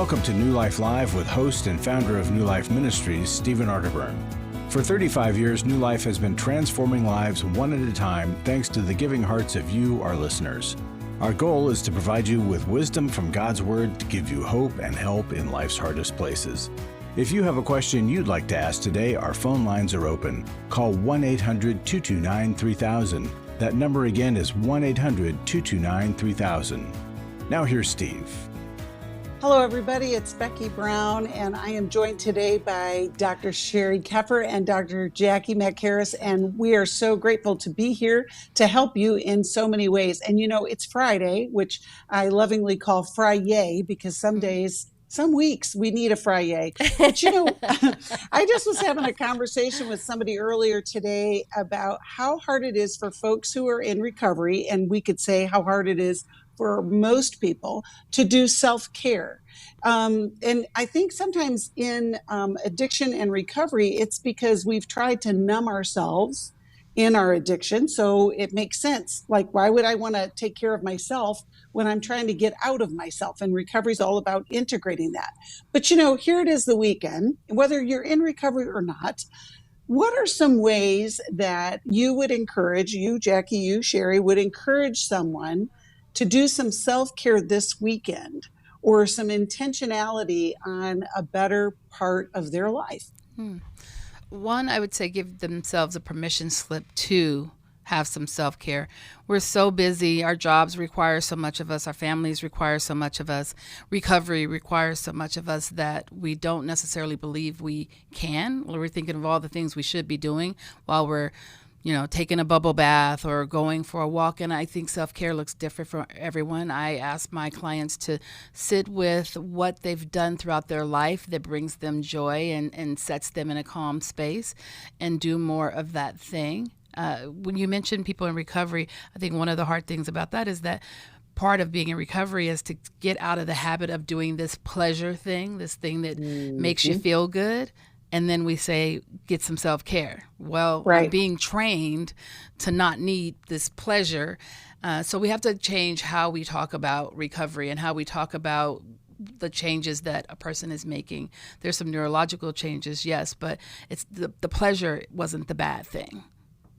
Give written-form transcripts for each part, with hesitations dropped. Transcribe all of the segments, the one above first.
Welcome to New Life Live with host and founder of New Life Ministries, Stephen Arterburn. For 35 years, New Life has been transforming lives one at a time thanks to the giving hearts of you, our listeners. Our goal is to provide you with wisdom from God's Word to give you hope and help in life's hardest places. If you have a question you'd like to ask today, our phone lines are open. Call 1-800-229-3000. That number again is 1-800-229-3000. Now here's Steve. Hello, everybody. It's Becky Brown, and I am joined today by Dr. Sheri Keffer and Dr. Jacqui Mack-Harris, and we are so grateful to be here to help you in so many ways. And you know, it's Friday, which I lovingly call Fri-yay, because some days, some weeks, we need a Fri-yay. But you know, I just was having a conversation with somebody earlier today about how hard it is for folks who are in recovery, and we could say how hard it is for most people to do self-care. And I think sometimes in addiction and recovery, it's because we've tried to numb ourselves in our addiction. So it makes sense. Like, why would I want to take care of myself when I'm trying to get out of myself? And recovery is all about integrating that. But you know, here it is the weekend, whether you're in recovery or not. What are some ways that you would encourage, you, Jacqui, you, Sheri, would encourage someone to do some self-care this weekend, or some intentionality on a better part of their life? One, I would say give themselves a permission slip to have some self-care. We're so busy. Our jobs require so much of us. Our families require so much of us. Recovery requires so much of us that we don't necessarily believe we can. We're thinking of all the things we should be doing while we're taking a bubble bath or going for a walk. And I think self-care looks different for everyone. I ask my clients to sit with what they've done throughout their life that brings them joy and sets them in a calm space, and do more of that thing. When you mention people in recovery, I think one of the hard things about that is that part of being in recovery is to get out of the habit of doing this pleasure thing, this thing that makes you feel good. And then we say, get some self-care. Well, right. I'm being trained to not need this pleasure. So we have to change how we talk about recovery and how we talk about the changes that a person is making. There's some neurological changes, yes, but it's the pleasure wasn't the bad thing.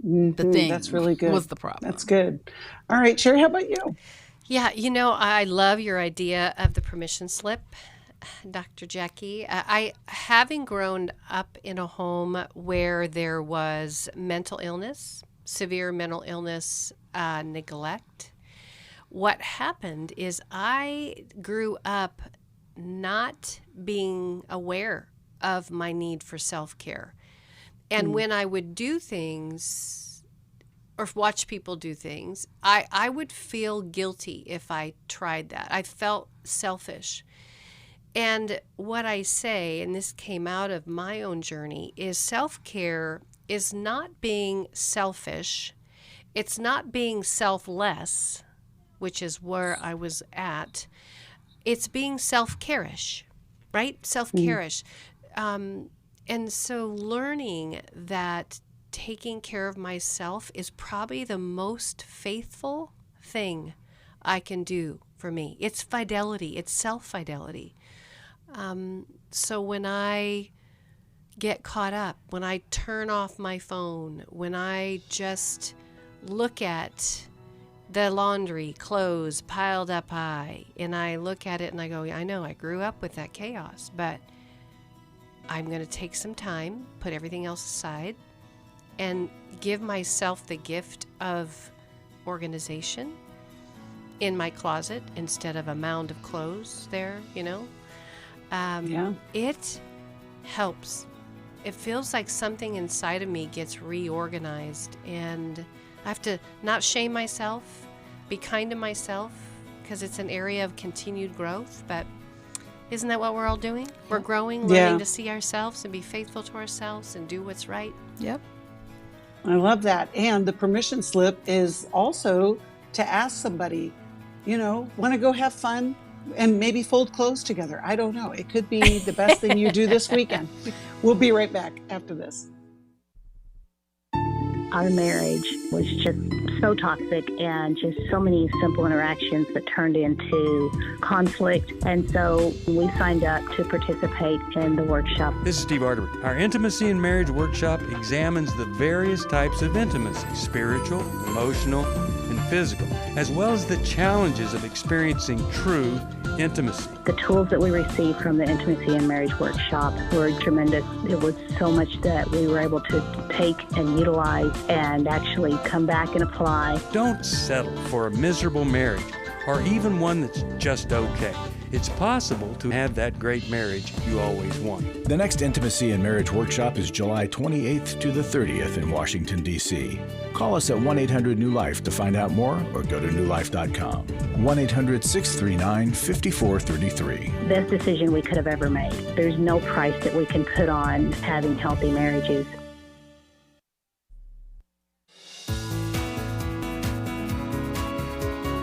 The thing That's really good. Was the problem. That's good. All right, Sheri, how about you? Yeah, I love your idea of the permission slip, Dr. Jacqui. Having grown up in a home where there was mental illness, severe mental illness, neglect, what happened is I grew up not being aware of my need for self-care. And when I would do things or watch people do things, I would feel guilty if I tried that. I felt selfish. And what I say, and this came out of my own journey, is self-care is not being selfish. It's not being selfless, which is where I was at. It's being self-care-ish, right? Self-care-ish. And so learning that taking care of myself is probably the most faithful thing I can do for me. It's fidelity. It's self-fidelity. So when I get caught up, when I turn off my phone, when I just look at the laundry, clothes piled up high, and I look at it and I go, I know I grew up with that chaos, but I'm going to take some time, put everything else aside, and give myself the gift of organization in my closet instead of a mound of clothes there, It helps. It feels like something inside of me gets reorganized, and I have to not shame myself, be kind to myself, because it's an area of continued growth. But isn't that what we're all doing? We're growing, learning to see ourselves and be faithful to ourselves and do what's right. Yep. I love that. And the permission slip is also to ask somebody, want to go have fun? And maybe fold clothes together. I don't know. It could be the best thing you do this weekend. We'll be right back after this. Our marriage was just so toxic and just so many simple interactions that turned into conflict. And so we signed up to participate in the workshop. This is Steve Arterburn. Our Intimacy in Marriage workshop examines the various types of intimacy, spiritual, emotional, and physical, as well as the challenges of experiencing true intimacy. The tools that we received from the Intimacy in Marriage workshop were tremendous. It was so much that we were able to take and utilize and actually come back and apply. Don't settle for a miserable marriage or even one that's just okay. It's possible to have that great marriage you always want. The next Intimacy and Marriage workshop is July 28th to the 30th in Washington, D.C. Call us at 1-800-NEW-LIFE to find out more or go to newlife.com. 1-800-639-5433. Best decision we could have ever made. There's no price that we can put on having healthy marriages.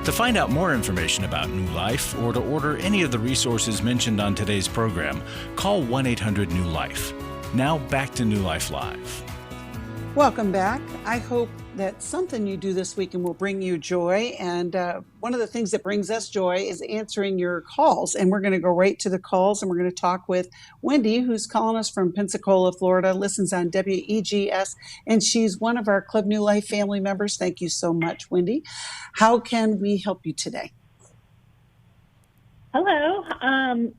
To find out more information about New Life or to order any of the resources mentioned on today's program, call 1-800-NEW-LIFE. Now back to New Life Live. Welcome back. I hope that something you do this weekend will bring you joy. And one of the things that brings us joy is answering your calls. And we're going to go right to the calls, and we're going to talk with Wendy, who's calling us from Pensacola, Florida, listens on WEGS, and she's one of our Club New Life family members. Thank you so much, Wendy. How can we help you today? Hello.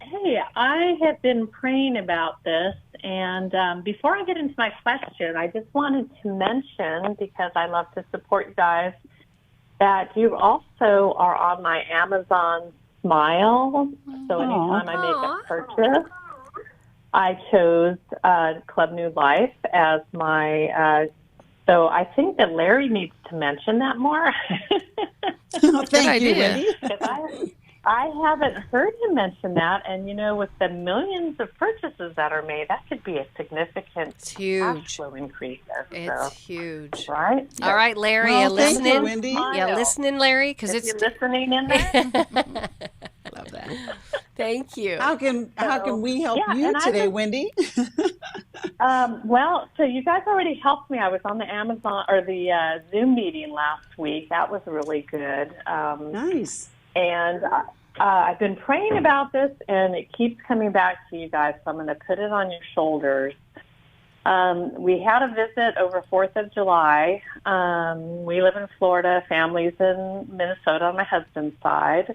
Hey, I have been praying about this, and before I get into my question, I just wanted to mention, because I love to support you guys, that you also are on my Amazon Smile. So anytime I make a purchase, I chose Club New Life as my. So I think that Larry needs to mention that more. Thank you, Wendy. I haven't heard him mention that, and with the millions of purchases that are made, that could be a significant cash flow increase there. It's huge. Right? All right, Larry, Well, you listening? thank you, Wendy. Yeah, listening, Larry? Because it's listening in there. Love that. Thank you. How can we help you today, Wendy? Well, so you guys already helped me. I was on the Amazon or the Zoom meeting last week. That was really good. Nice. And I've been praying about this, and it keeps coming back to you guys, so I'm going to put it on your shoulders. We had a visit over 4th of July. We live in Florida. Family's in Minnesota on my husband's side.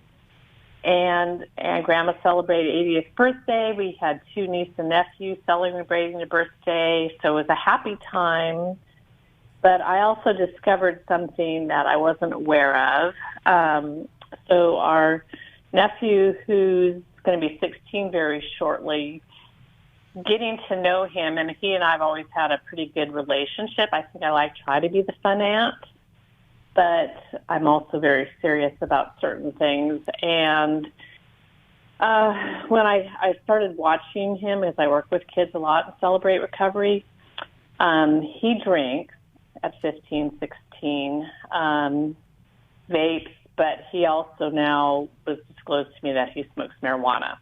And Grandma celebrated 80th birthday. We had 2 nieces and nephews celebrating their birthday, so it was a happy time. But I also discovered something that I wasn't aware of. So our nephew, who's going to be 16 very shortly, getting to know him, and he and I have always had a pretty good relationship. I think I try to be the fun aunt, but I'm also very serious about certain things. And when I started watching him, as I work with kids a lot and celebrate recovery, he drinks at 15, 16, vapes, but he also now was disclosed to me that he smokes marijuana.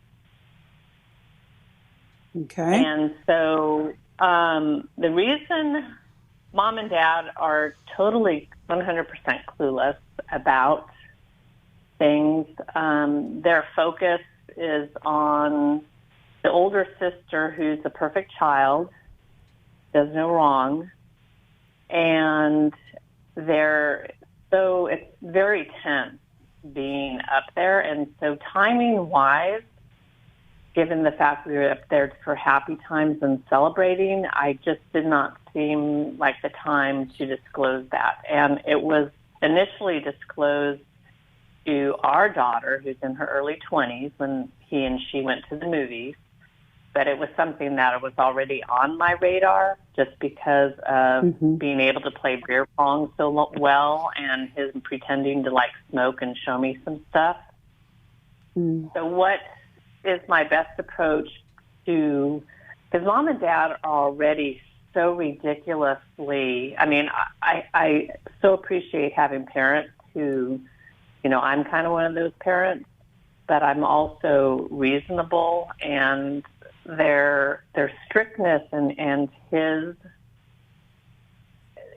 Okay. And so the reason Mom and Dad are totally 100% clueless about things, their focus is on the older sister, who's a perfect child, does no wrong, and so it's very tense being up there. And so timing-wise, given the fact we were up there for happy times and celebrating, I just did not seem like the time to disclose that. And it was initially disclosed to our daughter, who's in her early 20s, when he and she went to the movies. But it was something that was already on my radar just because of being able to play beer pong so well and his pretending to smoke and show me some stuff. So what is my best approach to, because Mom and Dad are already so ridiculously, I so appreciate having parents who, I'm kind of one of those parents, but I'm also reasonable, and their strictness and his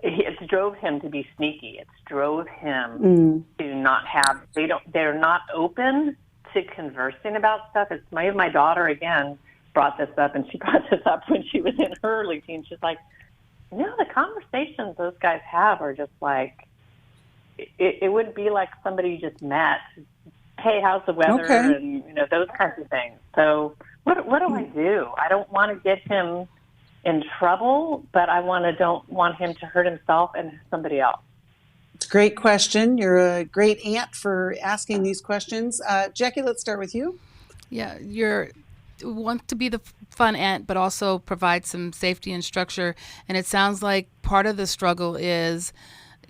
It's drove him to be sneaky. It's drove him to not have. They're not open to conversing about stuff. It's my daughter again brought this up, and she brought this up when she was in her early teens. She's like, the conversations those guys have are just like, it would be like somebody you just met. Hey, how's the weather? Okay. And those kinds of things. So what do I do? I don't want to get him in trouble, but don't want him to hurt himself and somebody else. It's a great question. You're a great aunt for asking these questions. Jacqui, let's start with you. Yeah, you want to be the fun aunt, but also provide some safety and structure. And it sounds like part of the struggle is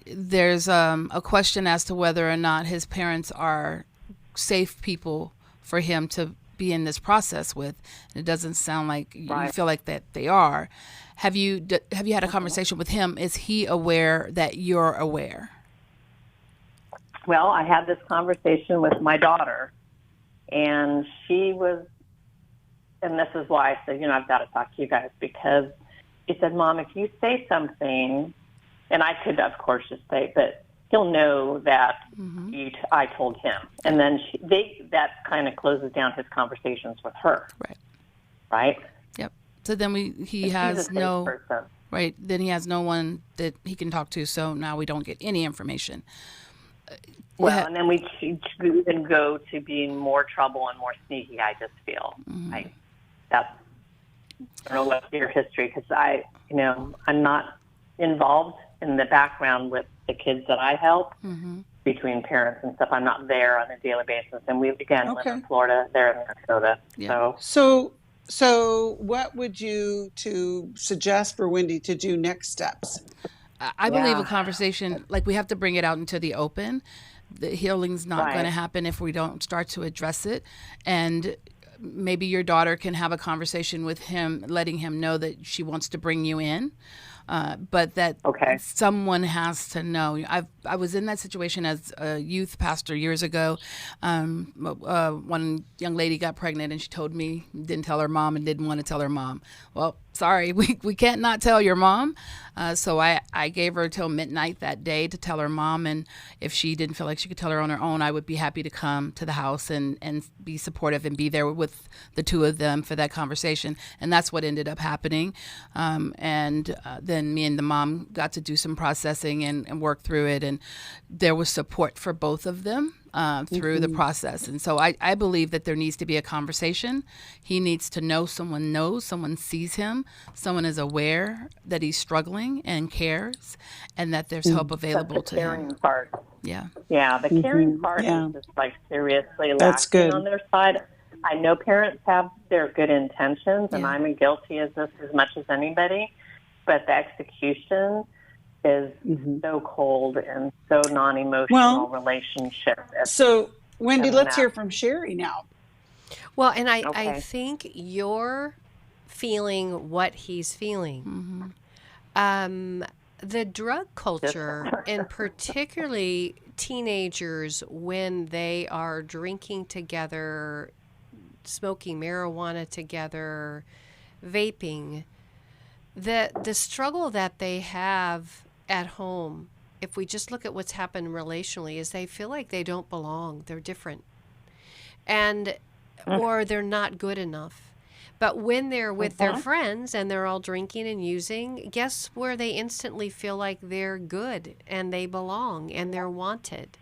there's a question as to whether or not his parents are safe people for him to be in this process with. It doesn't sound like you feel like that they are. Have you had a conversation with him? Is he aware that you're aware? Well, I had this conversation with my daughter, and she was, and this is why I said, I've got to talk to you guys, because he said, Mom, if you say something, and I could, of course, just say, but he'll know that I told him. And then that kind of closes down his conversations with her. Right? Yep. So then he has no, person. Right, then he has no one that he can talk to, so now we don't get any information. Well, and then we even go to being more trouble and more sneaky, I just feel. I don't know what's your history, because I'm not involved in the background with the kids that I help between parents and stuff. I'm not there on a daily basis. And we, again, live in Florida, they're in Minnesota. Yeah. So what would you suggest for Wendy to do next steps? I believe a conversation, like we have to bring it out into the open. The healing's not going to happen if we don't start to address it. And maybe your daughter can have a conversation with him, letting him know that she wants to bring you in. But that someone has to know. I was in that situation as a youth pastor years ago. One young lady got pregnant and she told me, didn't tell her mom and didn't want to tell her mom. Well, sorry, we can't not tell your mom. So I gave her till midnight that day to tell her mom, and if she didn't feel like she could tell her on her own, I would be happy to come to the house and be supportive and be there with the two of them for that conversation. And that's what ended up happening. Then me and the mom got to do some processing and work through it, and there was support for both of them through the process. And so I believe that there needs to be a conversation. He needs to know, someone sees him, someone is aware that he's struggling and cares, and that there's help available to him. The caring part. Yeah, the caring part is just like seriously lacking on their side. I know parents have their good intentions, and I'm guilty of this as much as anybody, but the execution is so cold and so non-emotional relationship. So, Wendy, let's hear from Sheri now. Well, and I think you're feeling what he's feeling. The drug culture, and particularly teenagers when they are drinking together, smoking marijuana together, vaping, the struggle that they have at home, if we just look at what's happened relationally, is they feel like they don't belong. They're different. Or they're not good enough. But when they're with their friends and they're all drinking and using, guess where they instantly feel like they're good and they belong and they're wanted.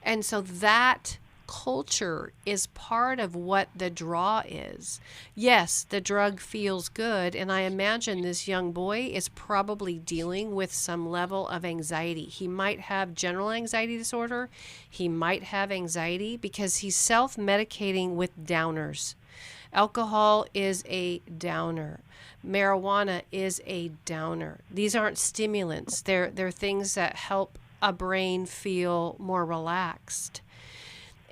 And so that culture is part of what the draw is. Yes, the drug feels good, and I imagine this young boy is probably dealing with some level of anxiety. He might have general anxiety disorder. He might have anxiety because he's self-medicating with downers. Alcohol is a downer. Marijuana is a downer. These aren't stimulants. They're things that help a brain feel more relaxed.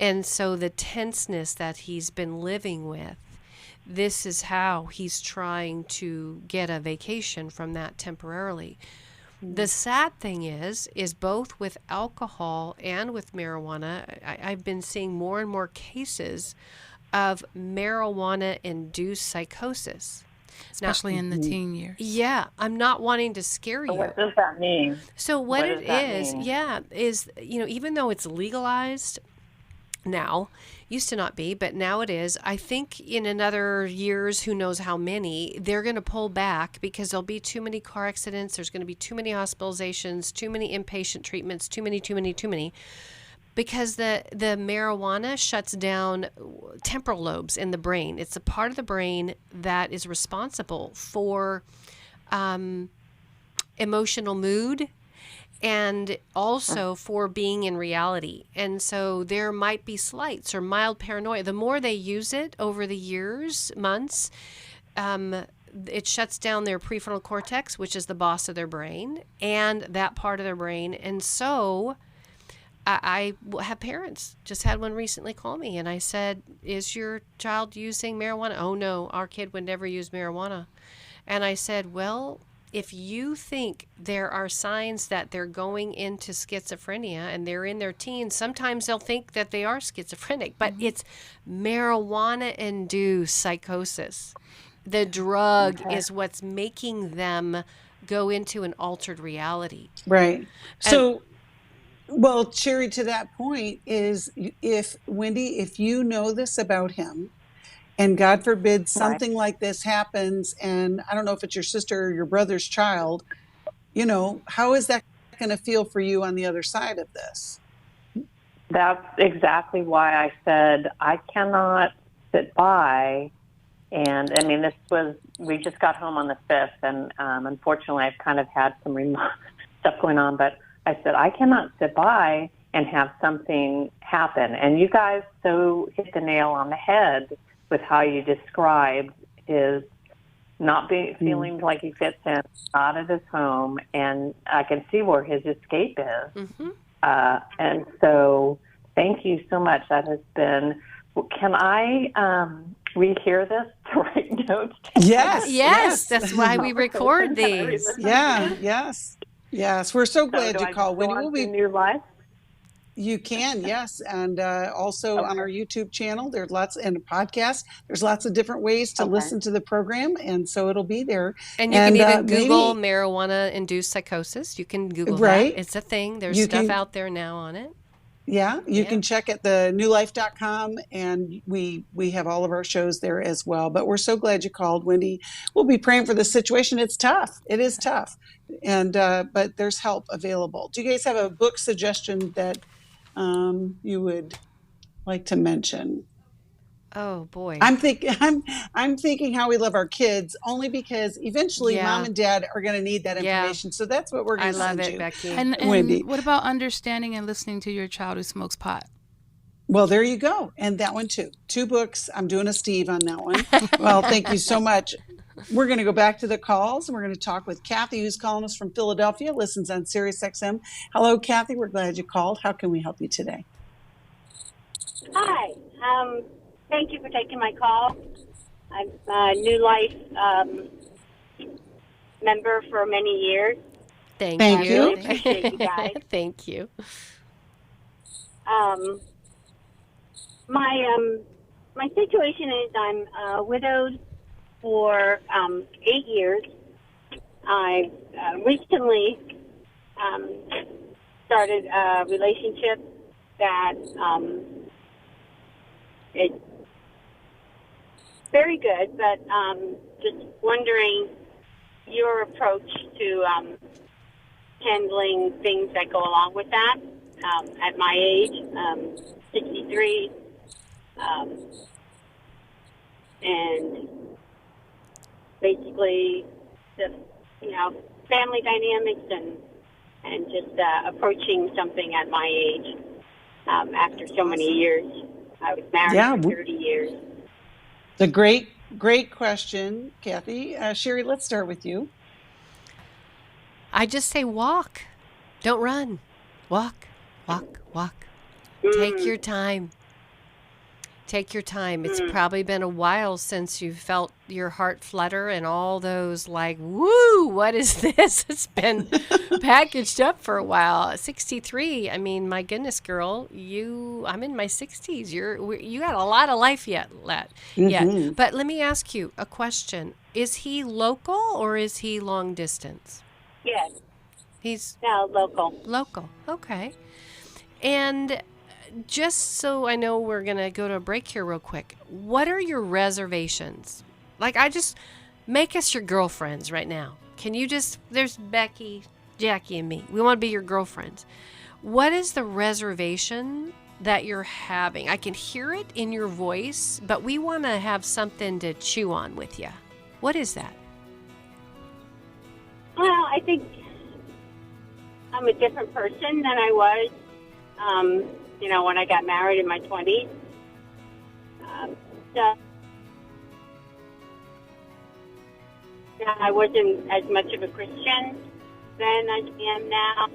And so the tenseness that he's been living with, this is how he's trying to get a vacation from that temporarily. The sad thing is both with alcohol and with marijuana, I've been seeing more and more cases of marijuana-induced psychosis. especially in the teen years. Yeah, I'm not wanting to scare you. What does that mean? So what does it that is, mean? is, even though it's legalized now, used to not be, but now it is. I think in another years, who knows how many, they're going to pull back because there'll be too many car accidents. There's going to be too many hospitalizations, too many inpatient treatments, too many. Because the marijuana shuts down temporal lobes in the brain. It's a part of the brain that is responsible for emotional mood and also for being in reality. And so there might be slights or mild paranoia. The more they use it over the years, months, it shuts down their prefrontal cortex, which is the boss of their brain, and that part of their brain. And so I have parents, just had one recently call me, and I said, is your child using marijuana? Oh, no, our kid would never use marijuana. And I said, well, if you think there are signs that they're going into schizophrenia and they're in their teens, sometimes they'll think that they are schizophrenic, but it's marijuana-induced psychosis. The drug is what's making them go into an altered reality. Right. So, well, Sheri, to that point is Wendy, if you know this about him, and God forbid something like this happens, and I don't know if it's your sister or your brother's child, how is that going to feel for you on the other side of this? That's exactly why I said I cannot sit by. And I mean, we just got home on the 5th, and unfortunately I've kind of had some stuff going on, but I said, I cannot sit by and have something happen. And you guys so hit the nail on the head with how you described his not feeling like he fits in, not at his home, and I can see where his escape is. Mm-hmm. And so thank you so much. That has been, can I rehear this to write notes? Yes. That's why we record these. Yes. We're so glad you called. Wendy, will be New Life? You can, yes. And also on our YouTube channel, there's lots, and a podcast, there's lots of different ways to listen to the program. And so it'll be there. And you can even Google marijuana-induced psychosis. You can Google that. It's a thing. There's stuff out there now on it. Yeah, you can check at the newlife.com, and we have all of our shows there as well. But we're so glad you called, Wendy. We'll be praying for the situation. It's tough. It is tough. And but there's help available. Do you guys have a book suggestion that you would like to mention? Oh boy. I'm thinking How We Love Our Kids, only because eventually mom and dad are going to need that information. So that's what we're going to send you. I love it, Becky. And Wendy, what about understanding and listening to your child who smokes pot? Well, there you go. And that one too. 2 books. I'm doing a Steve on that one. Well, thank you so much. We're going to go back to the calls, and we're going to talk with Kathy, who's calling us from Philadelphia, listens on Sirius XM. Hello, Kathy. We're glad you called. How can we help you today? Hi. Thank you for taking my call. I'm a New Life member for many years. Thank you. Really appreciate you guys. Thank you. My situation is I'm widowed for 8 years. I recently started a relationship that it's very good, but just wondering your approach to handling things that go along with that. At my age, 63, and basically the family dynamics and just approaching something at my age after so many years. I was married for 30 years. It's a great question, Kathy. Sheri, let's start with you. I just say walk. Don't run. Walk. Take your time. Take your time. It's probably been a while since you felt your heart flutter and all those like, woo, what is this? It's been packaged up for a while. 63. I mean, my goodness, girl, I'm in my 60s. You got a lot of life yet. But let me ask you a question. Is he local or is he long distance? Yes. He's local. Local. Okay. And just so I know, we're going to go to a break here real quick. What are your reservations? Like, make us your girlfriends right now. Can you there's Becky, Jacqui, and me. We want to be your girlfriends. What is the reservation that you're having? I can hear it in your voice, but we want to have something to chew on with you. What is that? Well, I think I'm a different person than I was, when I got married in my 20s. I wasn't as much of a Christian then as I am now.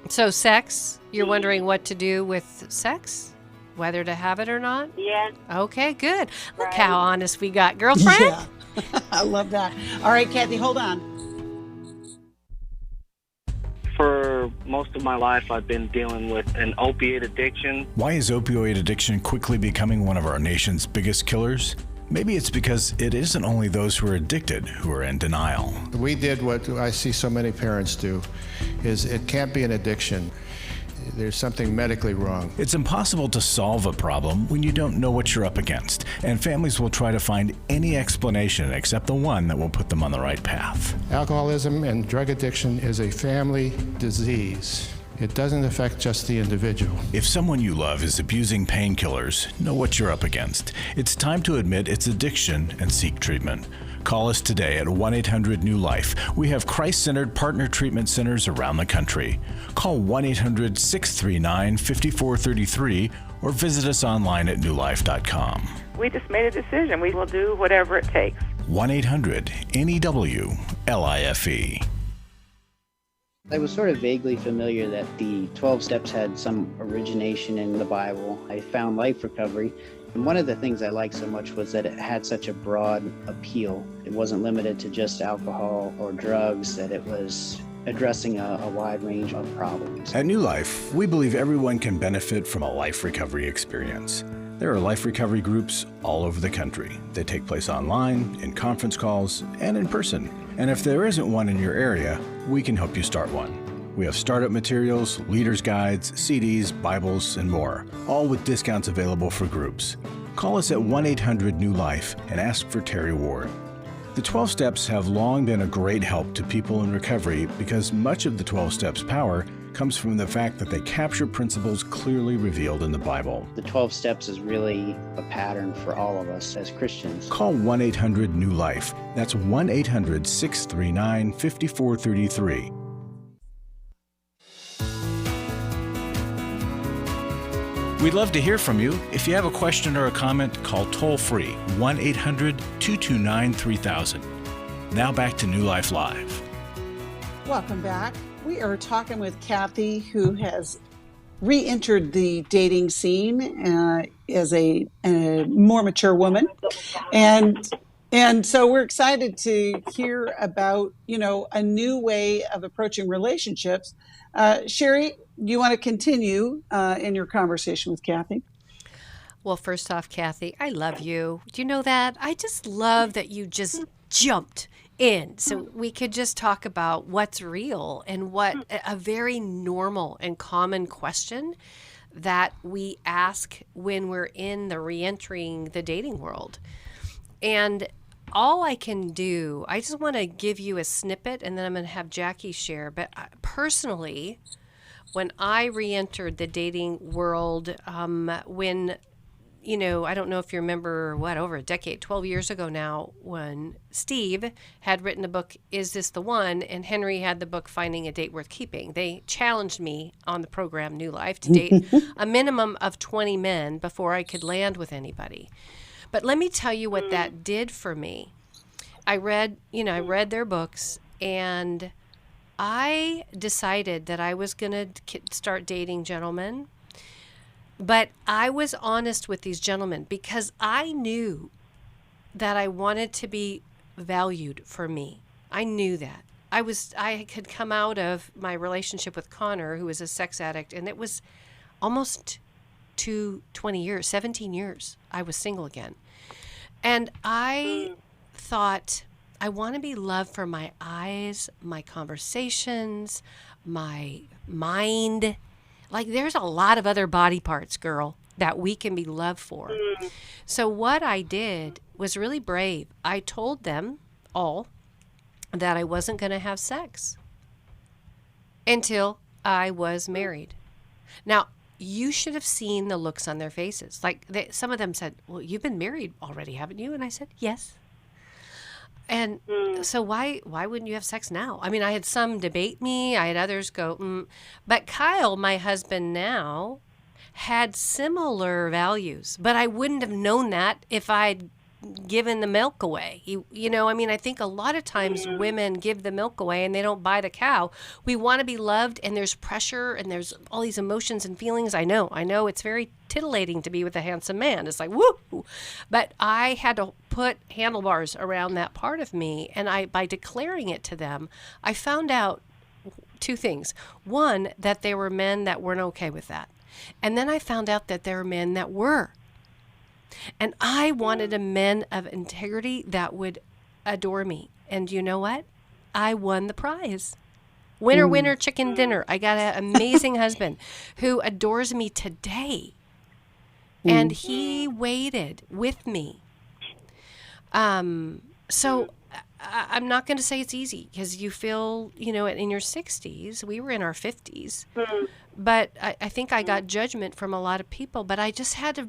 So sex, you're wondering what to do with sex? Whether to have it or not? Yes. Okay, good. Look Right. how honest we got. Girlfriend? Yeah. I love that. All right, Kathy, hold on. For most of my life, I've been dealing with an opiate addiction. Why is opioid addiction quickly becoming one of our nation's biggest killers? Maybe it's because it isn't only those who are addicted who are in denial. We did what I see so many parents do, is it can't be an addiction. There's something medically wrong. It's impossible to solve a problem when you don't know what you're up against, and families will try to find any explanation except the one that will put them on the right path. Alcoholism and drug addiction is a family disease. It doesn't affect just the individual. If someone you love is abusing painkillers, know what you're up against. It's time to admit it's addiction and seek treatment. Call us today at 1-800-NEW-LIFE. We have Christ-centered partner treatment centers around the country. Call 1-800-639-5433 or visit us online at newlife.com. We just made a decision. We will do whatever it takes. 1-800-NEW-LIFE. I was sort of vaguely familiar that the 12 steps had some origination in the Bible. I found Life Recovery, and one of the things I liked so much was that it had such a broad appeal. It wasn't limited to just alcohol or drugs, that it was addressing a wide range of problems. At New Life, we believe everyone can benefit from a life recovery experience. There are life recovery groups all over the country. They take place online, in conference calls, and in person. And if there isn't one in your area, we can help you start one. We have startup materials, leaders' guides, CDs, Bibles, and more, all with discounts available for groups. Call us at 1-800-NEW-LIFE and ask for Terry Ward. The 12 Steps have long been a great help to people in recovery because much of the 12 Steps' power comes from the fact that they capture principles clearly revealed in the Bible. The 12 steps is really a pattern for all of us as Christians. Call 1-800-NEW-LIFE. That's 1-800-639-5433. We'd love to hear from you. If you have a question or a comment, call toll-free 1-800-229-3000. Now back to New Life Live. Welcome back. We are talking with Kathy, who has re-entered the dating scene as a more mature woman. And so we're excited to hear about, a new way of approaching relationships. Sheri, you want to continue in your conversation with Kathy? Well, first off, Kathy, I love you. Do you know that? I just love that you just jumped in so we could just talk about what's real and what a very normal and common question that we ask when we're in the re-entering the dating world. And all I can do, I just want to give you a snippet and then I'm going to have Jacqui share. But personally, when I re-entered the dating world, when I don't know if you remember, over a decade, 12 years ago now, when Steve had written a book, Is This the One? And Henry had the book, Finding a Date Worth Keeping. They challenged me on the program New Life to date a minimum of 20 men before I could land with anybody. But let me tell you what that did for me. I read their books, and I decided that I was going to start dating gentlemen. But I was honest with these gentlemen because I knew that I wanted to be valued for me. I knew that. I had come out of my relationship with Connor, who was a sex addict, and it was almost 20 years, 17 years I was single again. And I thought, I want to be loved for my eyes, my conversations, my mind. Like, there's a lot of other body parts, girl, that we can be loved for. So what I did was really brave. I told them all that I wasn't going to have sex until I was married. Now, you should have seen the looks on their faces. Like, some of them said, well, you've been married already, haven't you? And I said, yes. And so why wouldn't you have sex now? I mean, I had some debate me. I had others go, But Kyle, my husband now, had similar values. But I wouldn't have known that if I'd given the milk away. I think a lot of times women give the milk away and they don't buy the cow. We want to be loved, and there's pressure and there's all these emotions and feelings. I know it's very titillating to be with a handsome man. It's like, woo! But I had to put handlebars around that part of me, and by declaring it to them, I found out two things. One, that there were men that weren't okay with that. And then I found out that there were men that were. And I wanted a men of integrity that would adore me. And you know what? I won the prize. Winner, winner, chicken dinner. I got an amazing husband who adores me today. And he waited with me. So I'm not going to say it's easy, because you feel, in your 60s, we were in our 50s. But I think I got judgment from a lot of people, but I just had to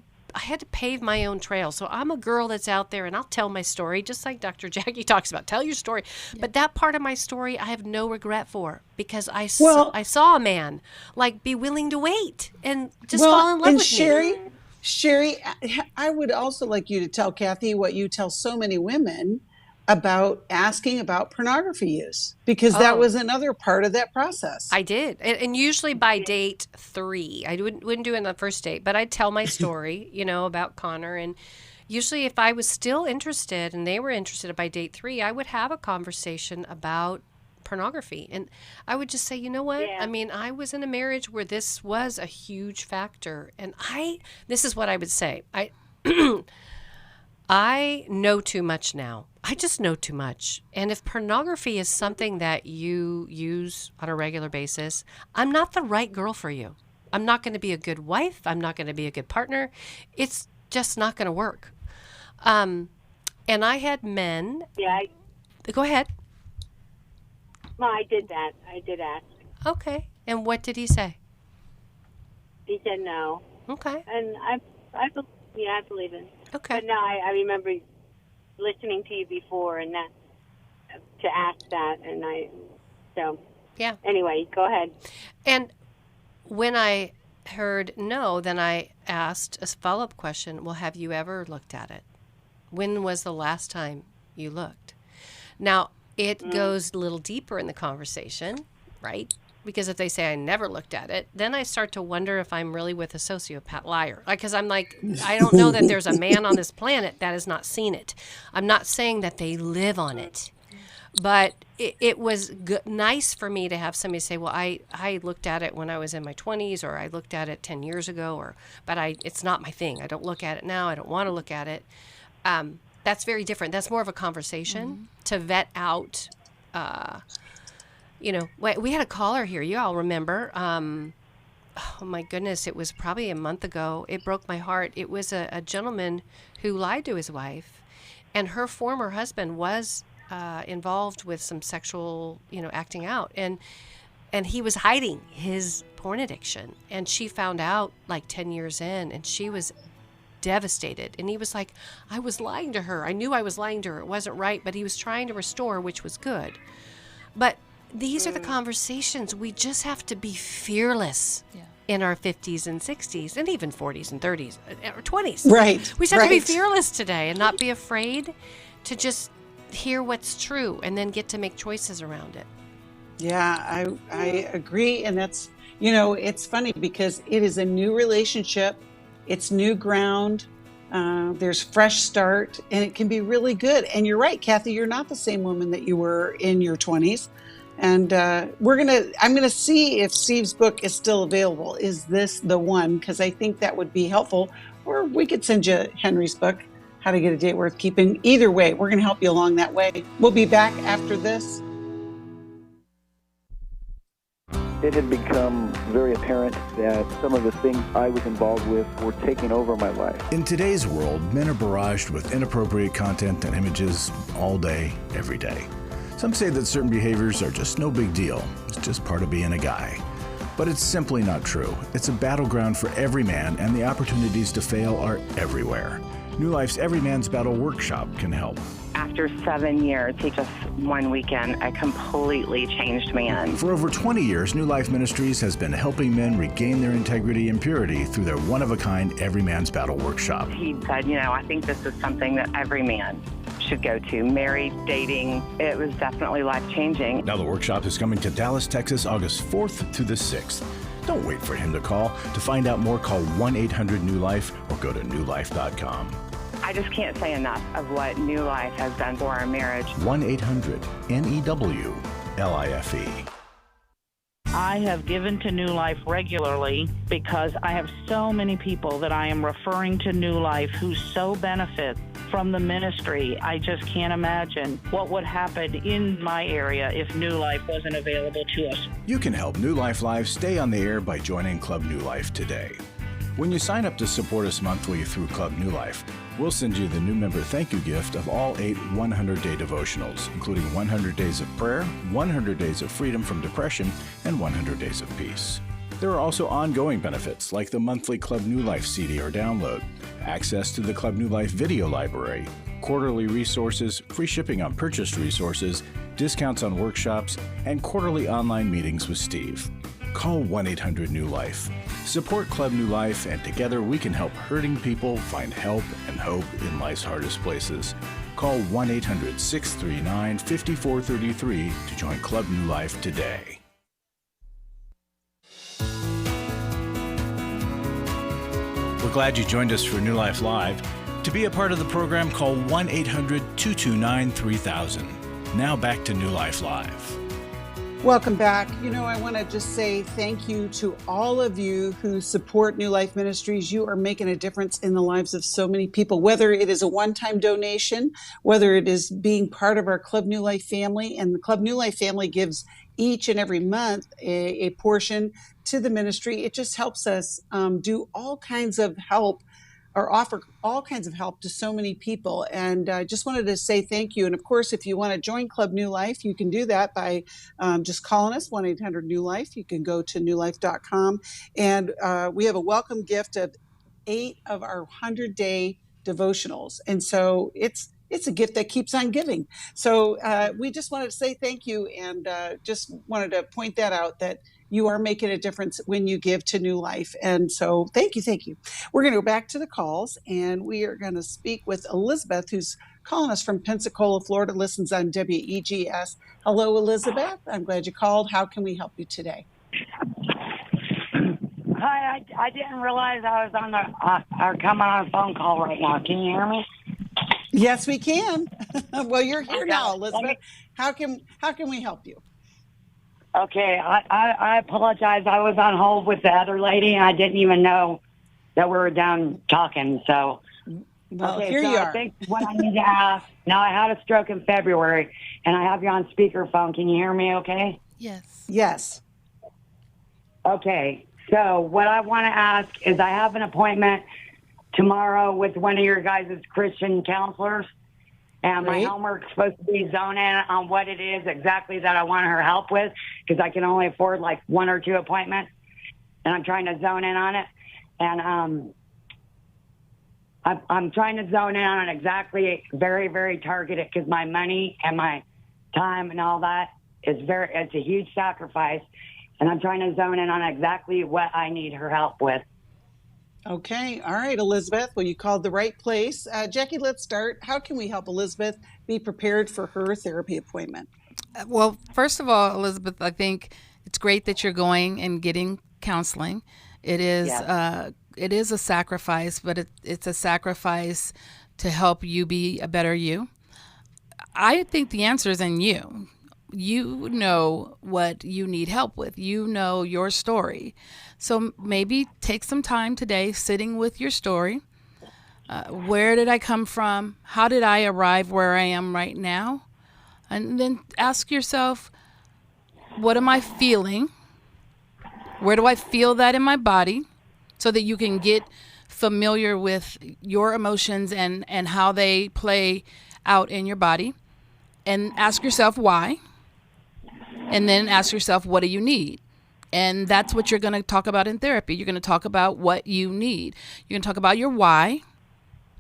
pave my own trail. So I'm a girl that's out there, and I'll tell my story, just like Dr. Jacqui talks about. Tell your story. Yeah. But that part of my story, I have no regret for, because I saw a man be willing to wait and just fall in love with me. Sheri, I would also like you to tell Kathy what you tell so many women about asking about pornography use, because that was another part of that process. I did. And usually by date 3, I wouldn't do it on the first date, but I'd tell my story, about Connor. And usually if I was still interested and they were interested by date 3, I would have a conversation about pornography. And I would just say, you know what? Yeah. I mean, I was in a marriage where this was a huge factor. And this is what I would say. I know too much now. I just know too much. And if pornography is something that you use on a regular basis, I'm not the right girl for you. I'm not going to be a good wife. I'm not going to be a good partner. It's just not going to work. And I had men. Yeah. Go ahead. Well, I did that. I did ask. Okay. And what did he say? He said no. Okay. And I believe it. Okay. But no, I remember listening to you before, and that to ask that, and yeah. Anyway, go ahead. And when I heard no, then I asked a follow-up question. Well, have you ever looked at it? When was the last time you looked? Now, it goes a little deeper in the conversation, right? Because if they say I never looked at it, then I start to wonder if I'm really with a sociopath liar. Because I'm like, I don't know that there's a man on this planet that has not seen it. I'm not saying that they live on it. But it was nice for me to have somebody say, well, I looked at it when I was in my 20s, or I looked at it 10 years ago, but it's not my thing. I don't look at it now. I don't want to look at it. That's very different. That's more of a conversation to vet out. We had a caller here. You all remember. Oh, my goodness. It was probably a month ago. It broke my heart. It was a gentleman who lied to his wife, and her former husband was involved with some sexual, acting out. And he was hiding his porn addiction. And she found out 10 years in, and she was devastated. And he was like, I was lying to her. I knew I was lying to her. It wasn't right, but he was trying to restore, which was good. But these are the conversations. We just have to be fearless in our 50s and 60s and even 40s and 30s or 20s. Right. We just have to be fearless today and not be afraid to just hear what's true and then get to make choices around it. Yeah, I agree. And that's, it's funny because it is a new relationship. It's new ground. There's fresh start, and it can be really good. And you're right, Kathy, you're not the same woman that you were in your 20s. And I'm going to see if Steve's book is still available. Is this the one? Because I think that would be helpful. Or we could send you Henry's book, How to Get a Date Worth Keeping. Either way, we're going to help you along that way. We'll be back after this. It had become very apparent that some of the things I was involved with were taking over my life. In today's world, men are barraged with inappropriate content and images all day, every day. Some say that certain behaviors are just no big deal. It's just part of being a guy. But it's simply not true. It's a battleground for every man, and the opportunities to fail are everywhere. New Life's Every Man's Battle workshop can help. After 7 years, just one weekend, a completely changed man. For over 20 years, New Life Ministries has been helping men regain their integrity and purity through their one-of-a-kind Every Man's Battle workshop. He said, I think this is something that every man should go to. Married, dating, it was definitely life-changing. Now the workshop is coming to Dallas, Texas, August 4th to the 6th. Don't wait for him to call. To find out more, call 1-800-NEW-LIFE or go to newlife.com. I just can't say enough of what New Life has done for our marriage. 1-800-NEW-LIFE. I have given to New Life regularly because I have so many people that I am referring to New Life who so benefit from the ministry. I just can't imagine what would happen in my area if New Life wasn't available to us. You can help New Life Live stay on the air by joining Club New Life today. When you sign up to support us monthly through Club New Life, we'll send you the new member thank you gift of all 8 100-day devotionals, including 100 Days of Prayer, 100 Days of Freedom from Depression, and 100 Days of Peace. There are also ongoing benefits like the monthly Club New Life CD or download, access to the Club New Life video library, quarterly resources, free shipping on purchased resources, discounts on workshops, and quarterly online meetings with Steve. Call 1-800-NEW-LIFE. Support Club New Life, and together we can help hurting people find help and hope in life's hardest places. Call 1-800-639-5433 to join Club New Life today. We're glad you joined us for New Life Live. To be a part of the program, call 1-800-229-3000. Now back to New Life Live. Welcome back. I want to just say thank you to all of you who support New Life Ministries. You are making a difference in the lives of so many people, whether it is a one-time donation, whether it is being part of our Club New Life family. And the Club New Life family gives each and every month a portion to the ministry. It just helps us do all kinds of help or offer all kinds of help to so many people. And I just wanted to say thank you. And of course, if you want to join Club New Life, you can do that by just calling us, 1-800-NEW-LIFE. You can go to newlife.com. And we have a welcome gift of 8 of our 100-day devotionals. And so it's a gift that keeps on giving. So we just wanted to say thank you, and just wanted to point that out, that you are making a difference when you give to New Life. And so thank you. We're going to go back to the calls, and we are going to speak with Elizabeth, who's calling us from Pensacola, Florida, listens on WEGS. Hello, Elizabeth. I'm glad you called. How can we help you today? Hi, I didn't realize I was on or coming on a phone call right now. Can you hear me? Yes, we can. Well, you're here now, Elizabeth. How can we help you? Okay, I apologize. I was on hold with the other lady, and I didn't even know that we were done talking. So, well, here you are. I think what I need to ask, now I had a stroke in February, and I have you on speakerphone. Can you hear me okay? Yes. Okay, so what I want to ask is I have an appointment tomorrow with one of your guys' Christian counselors. And my homework's supposed to be zone in on what it is exactly that I want her help with, because I can only afford like 1 or 2 appointments, and I'm trying to zone in on it. And I'm trying to zone in on it exactly, very, very targeted, because my money and my time and all that it's a huge sacrifice, and I'm trying to zone in on exactly what I need her help with. Okay. All right, Elizabeth. Well, you called the right place. Jacqui, let's start. How can we help Elizabeth be prepared for her therapy appointment? Well, first of all, Elizabeth, I think it's great that you're going and getting counseling. It is a sacrifice, but it's a sacrifice to help you be a better you. I think the answer is in you. you know what you need help with. You know your story. So maybe take some time today sitting with your story. Where did I come from? How did I arrive where I am right now? And then ask yourself, what am I feeling? Where do I feel that in my body? So that you can get familiar with your emotions and how they play out in your body. And ask yourself why. And then ask yourself, what do you need? And that's what you're going to talk about in therapy. You're going to talk about what you need. You're going to talk about your why.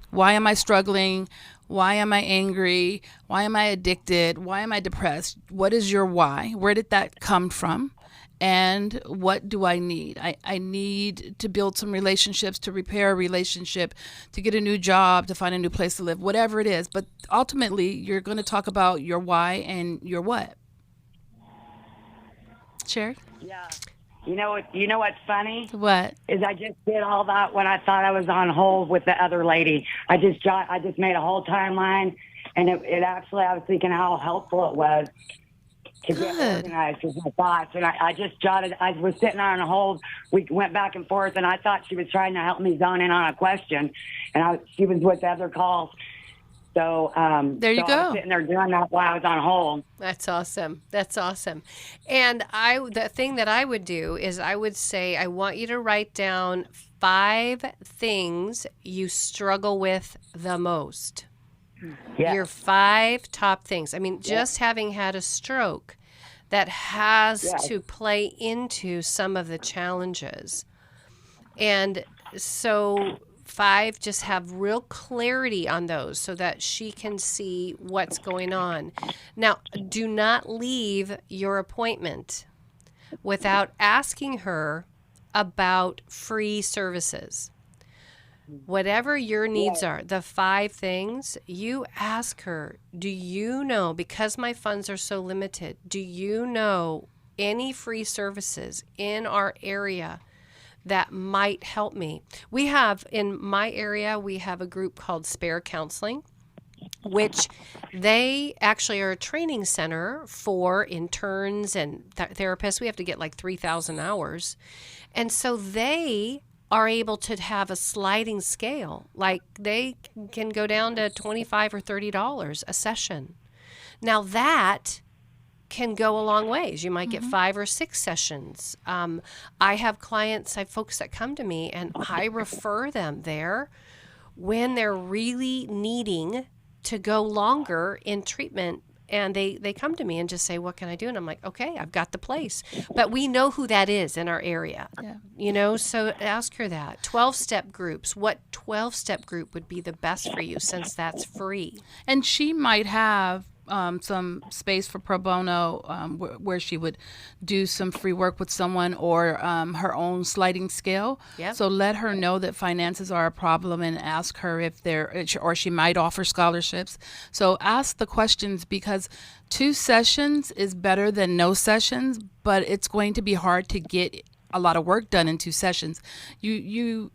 Why am I struggling? Why am I angry? Why am I addicted? Why am I depressed? What is your why? Where did that come from? And what do I need? I need to build some relationships, to repair a relationship, to get a new job, to find a new place to live, whatever it is. But ultimately, you're going to talk about your why and your what. Sheri? Yeah. You know what's funny? What? Is I just did all that when I thought I was on hold with the other lady. I just made a whole timeline, and it actually, I was thinking how helpful it was to get organized with my thoughts. And I just jotted, I was sitting on a hold. We went back and forth, and I thought she was trying to help me zone in on a question, and she was with other calls. So there you go. I was sitting there doing that while I was on hold. That's awesome. That's awesome. And the thing that I would do is I would say, I want you to write down 5 things you struggle with the most. Yeah. Your 5 top things. I mean, just having had a stroke, that has to play into some of the challenges. And so 5, just have real clarity on those so that she can see what's going on. Now, do not leave your appointment without asking her about free services. Whatever your needs are, the 5 things, you ask her, do you know, because my funds are so limited, do you know any free services in our area that might help me? We have, in my area, we have a group called Spare Counseling, which they actually are a training center for interns and therapists. We have to get like 3,000 hours. And so they are able to have a sliding scale. Like they can go down to $25 or $30 a session. Now that can go a long ways. You might get 5 or 6 sessions. I have clients, I have folks that come to me, and I refer them there when they're really needing to go longer in treatment. And they come to me and just say, what can I do? And I'm like, okay, I've got the place. But we know who that is in our area. Yeah. So ask her that. 12-step groups. What 12-step group would be the best for you, since that's free? And she might have some space for pro bono where she would do some free work with someone, or her own sliding scale. Yep. So let her know that finances are a problem and ask her if or she might offer scholarships. So ask the questions, because 2 sessions is better than no sessions, but it's going to be hard to get a lot of work done in 2 sessions. You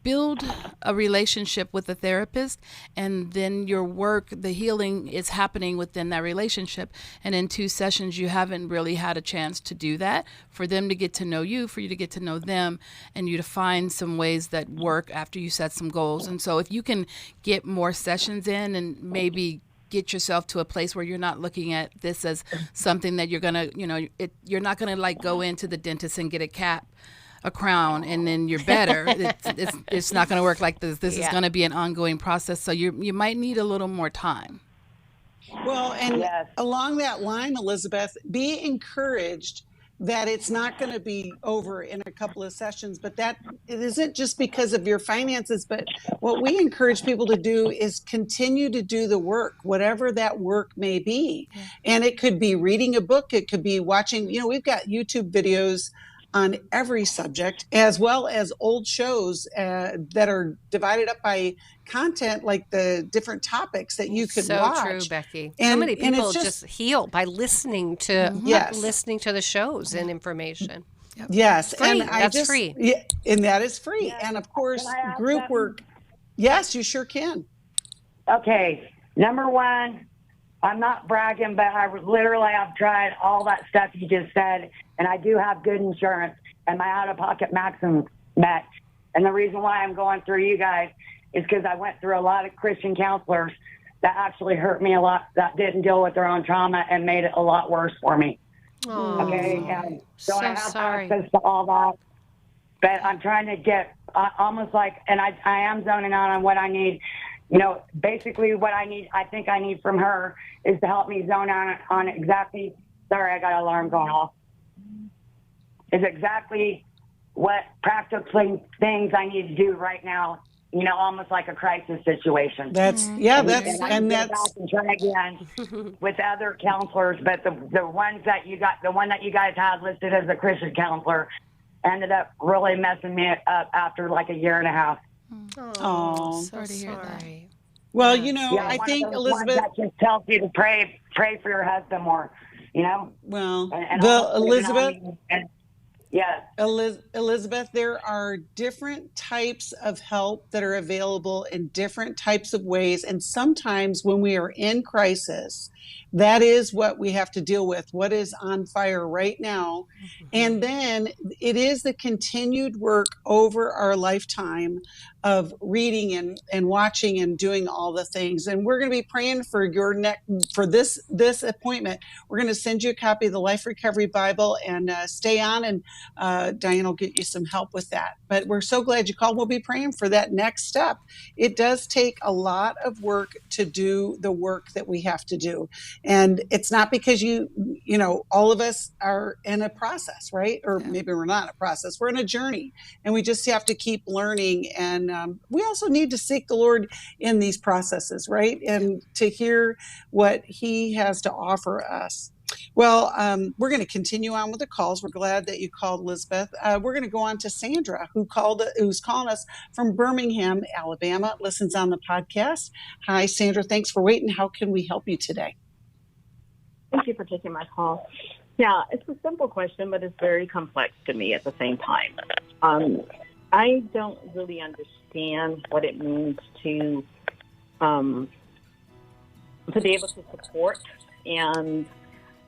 build a relationship with the therapist, and then your work, the healing, is happening within that relationship. And in 2 sessions, you haven't really had a chance to do that, for them to get to know you, for you to get to know them, and you to find some ways that work after you set some goals. And so if you can get more sessions in, and maybe get yourself to a place where you're not looking at this as something that you're going to, you're not going to like go into the dentist and get a crown and then you're better. It's not going to work like this. This is going to be an ongoing process. So you might need a little more time. Well, and along that line, Elizabeth, be encouraged that it's not going to be over in a couple of sessions, but that it isn't just because of your finances. But what we encourage people to do is continue to do the work, whatever that work may be. And it could be reading a book. It could be watching, we've got YouTube videos on every subject, as well as old shows that are divided up by content, like the different topics that you could watch. So true, Becky. And, so many people just heal by listening to listening to the shows and information. Yep. Yes, free. And that's free. Yeah, and that is free. And of course, group work. Yes, you sure can. Okay, number 1. I'm not bragging, but I've tried all that stuff you just said, and I do have good insurance, and my out-of-pocket maximum met. And the reason why I'm going through you guys is because I went through a lot of Christian counselors that actually hurt me a lot, that didn't deal with their own trauma and made it a lot worse for me. Oh, okay, and so I have sorry. access to all that, but I'm trying to get almost like, and I am zoning out on what I need. You know, basically what I think I need from her is to help me zone out on exactly, sorry, I got an alarm going off, is exactly what practical things I need to do right now, you know, almost like a crisis situation. That's and try again with other counselors, but the one that you guys had listed as a Christian counselor ended up really messing me up after like a year and a half. Oh, sorry to hear that. Well, you know, I think Elizabeth that just tells you to pray for your husband more, you know. Well, and Elizabeth. Yes. Elizabeth, there are different types of help that are available in different types of ways. And sometimes when we are in crisis, that is what we have to deal with, what is on fire right now. Mm-hmm. And then it is the continued work over our lifetime of reading and watching and doing all the things. And we're going to be praying for for this appointment. We're going to send you a copy of the Life Recovery Bible, and stay on, and Diane will get you some help with that. But we're so glad you called. We'll be praying for that next step. It does take a lot of work to do the work that we have to do. And it's not because you know, all of us are in a process, right? Or maybe we're not in a process. We're in a journey, and we just have to keep learning. And we also need to seek the Lord in these processes, right? And to hear what he has to offer us. Well, we're going to continue on with the calls. We're glad that you called, Elizabeth. We're going to go on to Sandra, who's calling us from Birmingham, Alabama, listens on the podcast. Hi, Sandra. Thanks for waiting. How can we help you today? Thank you for taking my call. Yeah, it's a simple question, but it's very complex to me at the same time. I don't really understand what it means to be able to support and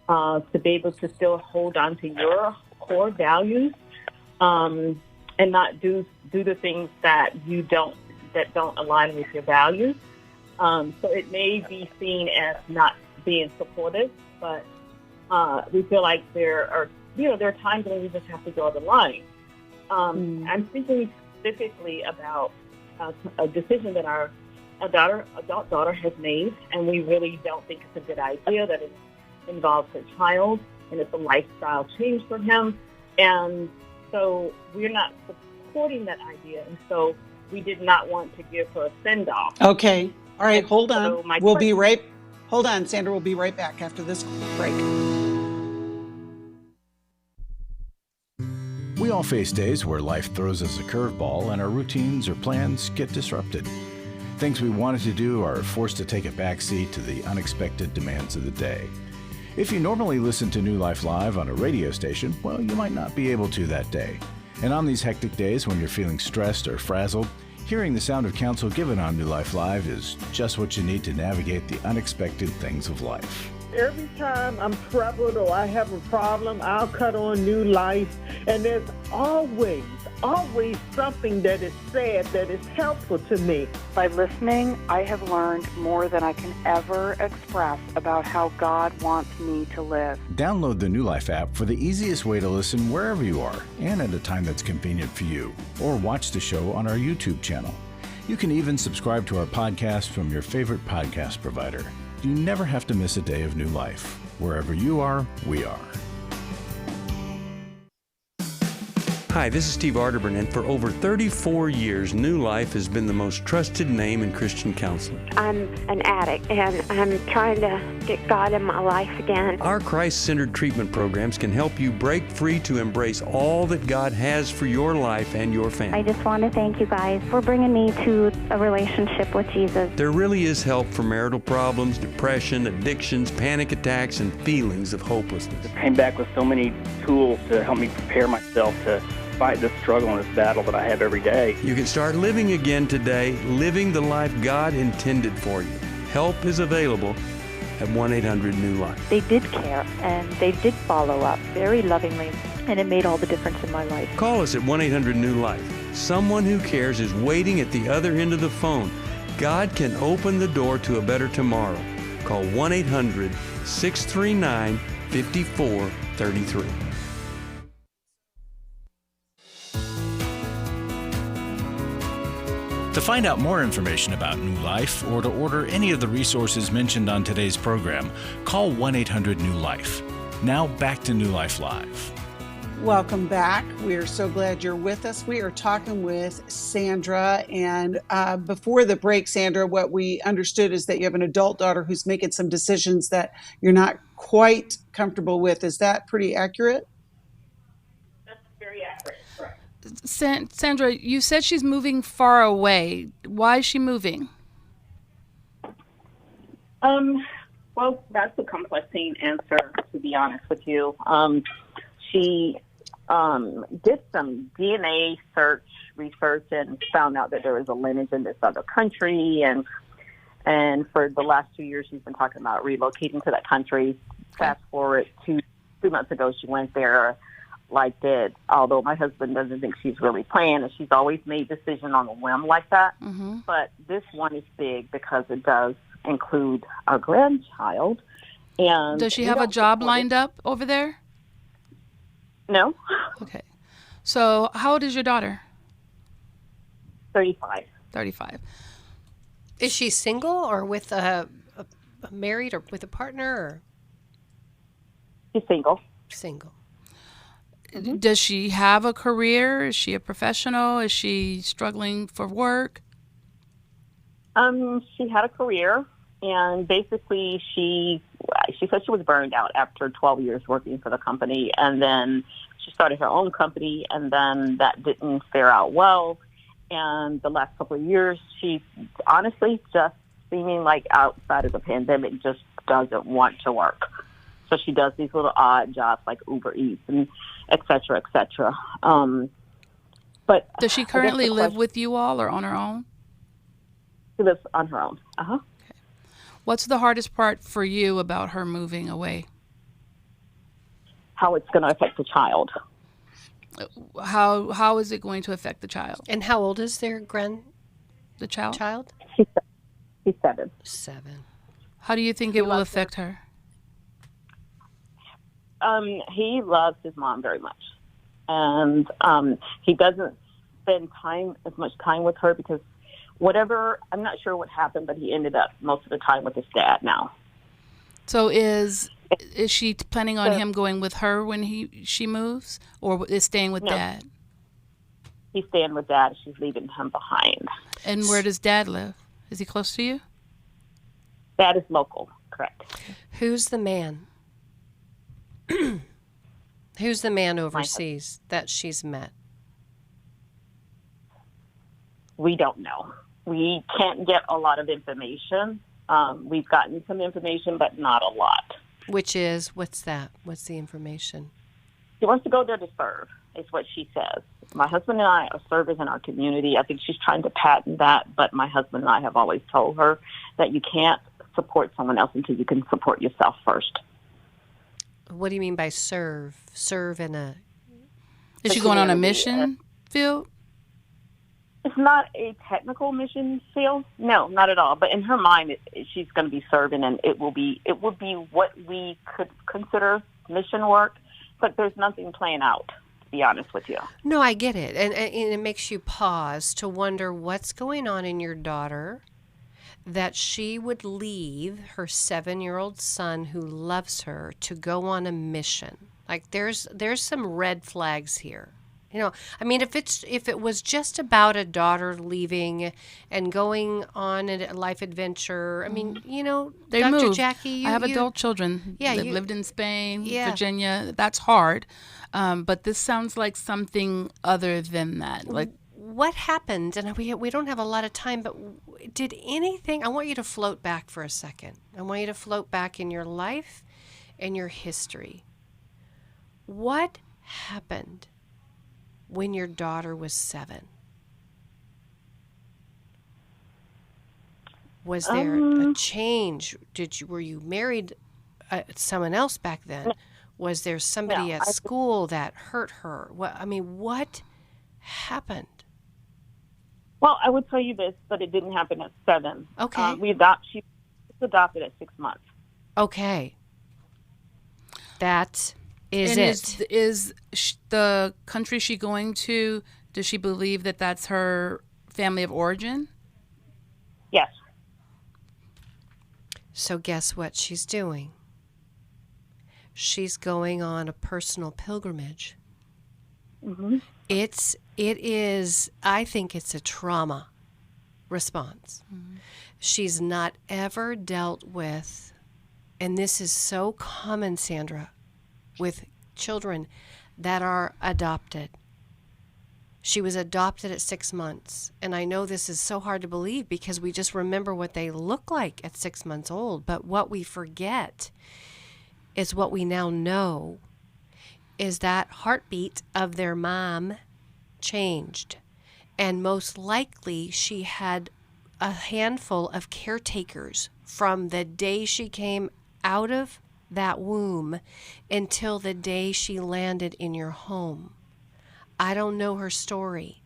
to be able to still hold on to your core values, and not do the things that don't align with your values. So it may be seen as not being supportive, but we feel like there are times when we just have to draw the line. I'm thinking specifically about a decision that our adult daughter has made, and we really don't think it's a good idea, that it involves her child, and it's a lifestyle change for him. And so we're not supporting that idea, and so we did not want to give her a send-off. Okay. All right, hold on. So Hold on, Sandra. We'll be right back after this break. We all face days where life throws us a curveball and our routines or plans get disrupted. Things we wanted to do are forced to take a backseat to the unexpected demands of the day. If you normally listen to New Life Live on a radio station, well, you might not be able to that day. And on these hectic days when you're feeling stressed or frazzled, hearing the sound of counsel given on New Life Live is just what you need to navigate the unexpected things of life. Every time I'm troubled or I have a problem, I'll cut on New Life, and there's always something that is said that is helpful to me. By listening, I have learned more than I can ever express about how God wants me to live. Download the New Life app for the easiest way to listen wherever you are and at a time that's convenient for you, or watch the show on our YouTube channel. You can even subscribe to our podcast from your favorite podcast provider. You never have to miss a day of New Life. Wherever you are, we are. Hi, this is Steve Arterburn, and for over 34 years, New Life has been the most trusted name in Christian counseling. I'm an addict, and I'm trying to get God in my life again. Our Christ-centered treatment programs can help you break free to embrace all that God has for your life and your family. I just want to thank you guys for bringing me to a relationship with Jesus. There really is help for marital problems, depression, addictions, panic attacks, and feelings of hopelessness. I came back with so many tools to help me prepare myself to fight this struggle and this battle that I have every day. You can start living again today, living the life God intended for you. Help is available. at 1-800-NEW-LIFE. They did care, and they did follow up very lovingly, and it made all the difference in my life. Call us at 1-800-NEW-LIFE. Someone who cares is waiting at the other end of the phone. God can open the door to a better tomorrow. Call 1-800-639-5433. To find out more information about New Life or to order any of the resources mentioned on today's program, call 1-800-NEW-LIFE. Now back to New Life Live. Welcome back. We are so glad you're with us. We are talking with Sandra. And before the break, Sandra, what we understood is that you have an adult daughter who's making some decisions that you're not quite comfortable with. Is that pretty accurate? That's very accurate, correct. Sandra, you said she's moving far away. Why is she moving? Well, that's a complex answer, to be honest with you. She did some DNA research and found out that there was a lineage in this other country, and for the last 2 years she's been talking about relocating to that country. Fast forward to 2 months ago, she went there, liked it, although my husband doesn't think she's really playing, and she's always made decisions on a whim like that. Mm-hmm. But this one is big because it does include a grandchild. And does she have a job lined up over there? No. Okay. So how old is your daughter? 35. 35. Is she single or with a married or with a partner? Or? She's single. Single. Mm-hmm. Does she have a career? Is she a professional? Is she struggling for work? She had a career, and basically she said she was burned out after 12 years working for the company, and then she started her own company, and then that didn't fare out well. And the last couple of years, she honestly just seeming like outside of the pandemic just doesn't want to work. So she does these little odd jobs like Uber Eats and et cetera, et cetera. But does she currently live with you all or on her own? She lives on her own. Uh-huh. Okay. What's the hardest part for you about her moving away? How it's going to affect the child. How is it going to affect the child? And how old is the child? She's 7. 7. How do you think it will affect her? He loves his mom very much, and he doesn't spend as much time with her because I'm not sure what happened, but he ended up most of the time with his dad now. So is she planning on him going with her when she moves, or is staying with Dad? He's staying with Dad. She's leaving him behind. And where does Dad live? Is he close to you? Dad is local, correct. Who's the man? Who's the man overseas that she's met? We don't know. We can't get a lot of information. We've gotten some information, but not a lot. Which is, what's that? What's the information? She wants to go there to serve, is what she says. My husband and I are servers in our community. I think she's trying to patent that, but my husband and I have always told her that you can't support someone else until you can support yourself first. What do you mean by serve? Serve in a... Is she going on a mission field? It's not a technical mission field. No, not at all. But in her mind, she's going to be serving, and it would be what we could consider mission work. But there's nothing playing out, to be honest with you. No, I get it. And it makes you pause to wonder what's going on in your daughter that she would leave her 7-year-old son who loves her to go on a mission. Like there's some red flags here. You know, I mean, if it was just about a daughter leaving and going on a life adventure, I mean, you know, they Dr. move. Jacqui, I have adult children. Yeah, They've lived in Spain, Virginia. That's hard, but this sounds like something other than that. Like, what happened? And we don't have a lot of time, but did anything? I want you to float back for a second. I want you to float back in your life and your history. What happened when your daughter was 7? Was there a change? Were you married someone else back then? Was there somebody at school that hurt her? What happened? Well, I would tell you this, but it didn't happen at 7. Okay. She was adopted at 6 months. Okay. That is and it. Is the country she going to, does she believe that that's her family of origin? Yes. So guess what she's doing? She's going on a personal pilgrimage. Mm-hmm. It is, I think it's a trauma response. Mm-hmm. She's not ever dealt with, and this is so common, Sandra, with children that are adopted. She was adopted at 6 months, and I know this is so hard to believe because we just remember what they look like at 6 months old, but what we forget is what we now know is that heartbeat of their mom changed. And most likely she had a handful of caretakers from the day she came out of that womb until the day she landed in your home. I don't know her story,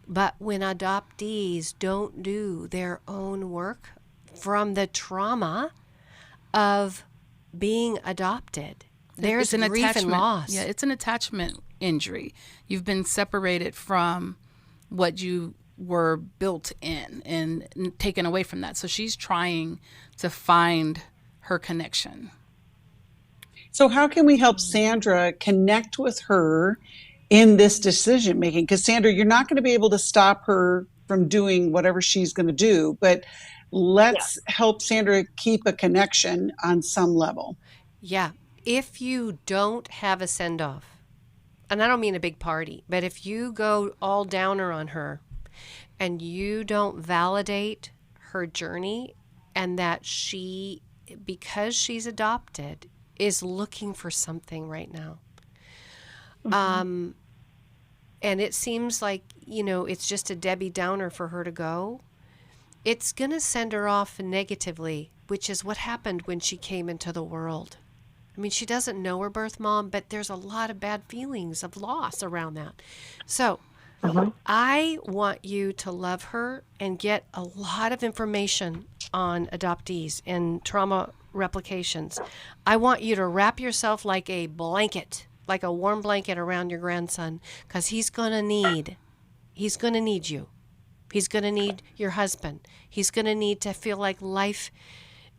but when adoptees don't do their own work from the trauma of being adopted, there's an grief and loss. Yeah, it's an attachment injury. You've been separated from what you were built in and taken away from that. So she's trying to find her connection. So how can we help Sandra connect with her in this decision making? Because Sandra, you're not going to be able to stop her from doing whatever she's going to do, but let's help Sandra keep a connection on some level. Yeah. If you don't have a send-off, and I don't mean a big party, but if you go all downer on her and you don't validate her journey and that she, because she's adopted, is looking for something right now. Mm-hmm. And it seems like, it's just a Debbie Downer for her to go. It's going to send her off negatively, which is what happened when she came into the world. I mean, she doesn't know her birth mom, but there's a lot of bad feelings of loss around that. So I want you to love her and get a lot of information on adoptees and trauma replications. I want you to wrap yourself like a blanket, like a warm blanket around your grandson, because he's going to need you. He's going to need your husband. He's going to need to feel like life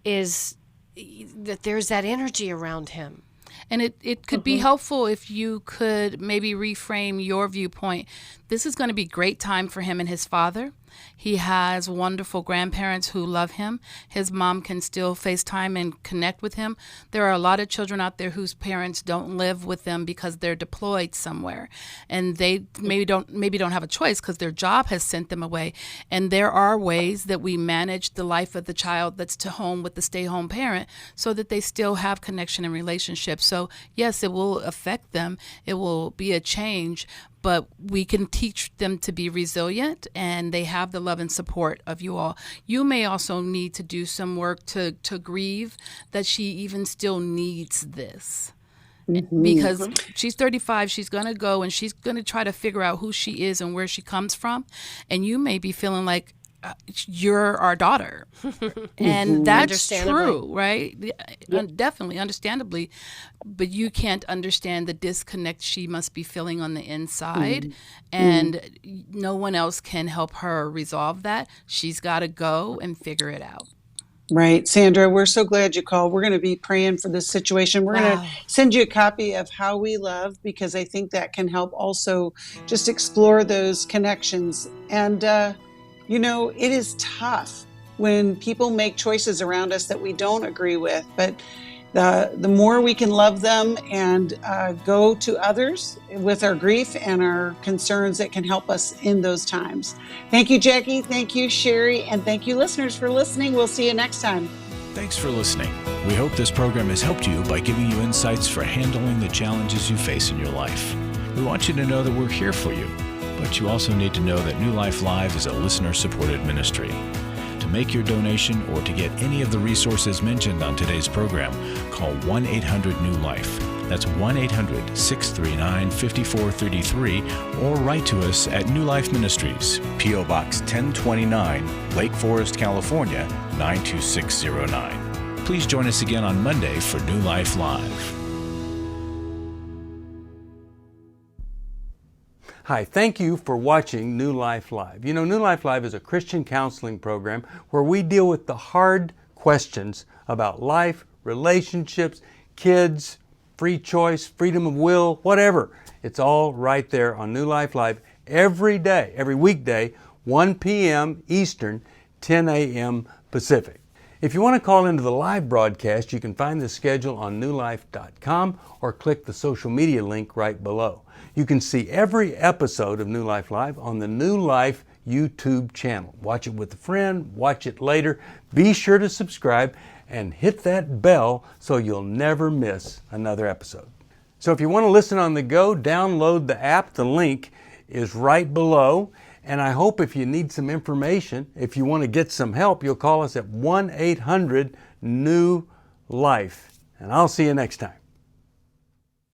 is, that there's that energy around him. And it could be helpful if you could maybe reframe your viewpoint. This is going to be a great time for him and his father. He has wonderful grandparents who love him. His mom can still FaceTime and connect with him. There are a lot of children out there whose parents don't live with them because they're deployed somewhere, and they maybe don't have a choice because their job has sent them away. And there are ways that we manage the life of the child that's to home with the stay-home parent so that they still have connection and relationship. So yes, it will affect them. It will be a change, but we can teach them to be resilient, and they have the love and support of you all. You may also need to do some work to grieve that she even still needs this. Because she's 35, she's going to go and she's going to try to figure out who she is and where she comes from. And you may be feeling like, you're our daughter. And that's true, right? Definitely, understandably. But you can't understand the disconnect she must be feeling on the inside. And no one else can help her resolve that. She's got to go and figure it out. Right. Sandra, we're so glad you called. We're going to be praying for this situation. We're going to send you a copy of How We Love, because I think that can help also just explore those connections. And, it is tough when people make choices around us that we don't agree with, but the more we can love them and go to others with our grief and our concerns, that can help us in those times. Thank you, Jacqui. Thank you, Sheri. And thank you, listeners, for listening. We'll see you next time. Thanks for listening. We hope this program has helped you by giving you insights for handling the challenges you face in your life. We want you to know that we're here for you, but you also need to know that New Life Live is a listener-supported ministry. To To make your donation or to get any of the resources mentioned on today's program, call 1-800-NEW-LIFE. That's 1-800-639-5433, or write to us at New Life Ministries, P.O. Box 1029, Lake Forest, California, 92609. Please join us again on Monday for New Life Live. Hi, thank you for watching New Life Live. You know, New Life Live is a Christian counseling program where we deal with the hard questions about life, relationships, kids, free choice, freedom of will, whatever. It's all right there on New Life Live every day, every weekday, 1 p.m. Eastern, 10 a.m. Pacific. If you want to call into the live broadcast, you can find the schedule on newlife.com or click the social media link right below. You can see every episode of New Life Live on the New Life YouTube channel. Watch it with a friend, watch it later. Be sure to subscribe and hit that bell so you'll never miss another episode. So if you want to listen on the go, download the app. The link is right below. And I hope if you need some information, if you want to get some help, you'll call us at 1-800-NEW-LIFE. And I'll see you next time.